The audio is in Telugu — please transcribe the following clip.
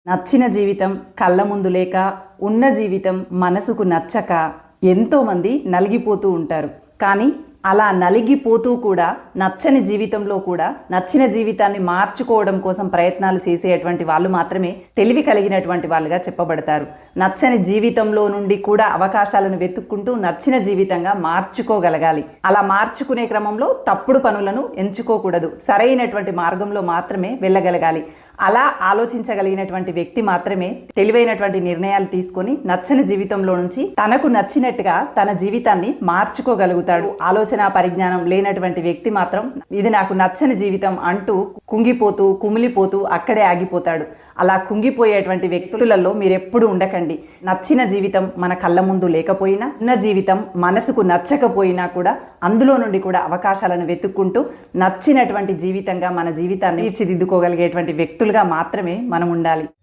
నచ్చిన జీవితం కళ్ళ ముందు లేక ఉన్న జీవితం మనసుకు నచ్చక ఎంతోమంది నలిగిపోతూ ఉంటారు. కానీ అలా నలిగిపోతూ కూడా నచ్చని జీవితంలో కూడా నచ్చిన జీవితాన్ని మార్చుకోవడం కోసం ప్రయత్నాలు చేసేటువంటి వాళ్ళు మాత్రమే తెలివి కలిగినటువంటి వాళ్ళుగా చెప్పబడతారు. నచ్చని జీవితంలో నుండి కూడా అవకాశాలను వెతుక్కుంటూ నచ్చిన జీవితంగా మార్చుకోగలగాలి. అలా మార్చుకునే క్రమంలో తప్పుడు పనులను ఎంచుకోకూడదు. సరైనటువంటి మార్గంలో మాత్రమే వెళ్ళగలగాలి. అలా ఆలోచించగలిగినటువంటి వ్యక్తి మాత్రమే తెలివైనటువంటి నిర్ణయాలు తీసుకొని నచ్చని జీవితంలో నుంచి తనకు నచ్చినట్టుగా తన జీవితాన్ని మార్చుకోగలుగుతాడు. ఆలోచన పరిజ్ఞానం లేనటువంటి వ్యక్తి మాత్రం ఇది నాకు నచ్చని జీవితం అంటూ కుంగిపోతూ కుమిలిపోతూ అక్కడే ఆగిపోతాడు. అలా కుంగిపోయేటువంటి వ్యక్తులలో మీరెప్పుడు ఉండకండి. నచ్చిన జీవితం మన కళ్ళ ముందు లేకపోయినా, ఉన్న జీవితం మనసుకు నచ్చకపోయినా కూడా అందులో నుండి కూడా అవకాశాలను వెతుక్కుంటూ నచ్చినటువంటి జీవితంగా మన జీవితాన్ని తీర్చిదిద్దుకోగలిగేటువంటి వ్యక్తులుగా మాత్రమే మనం ఉండాలి.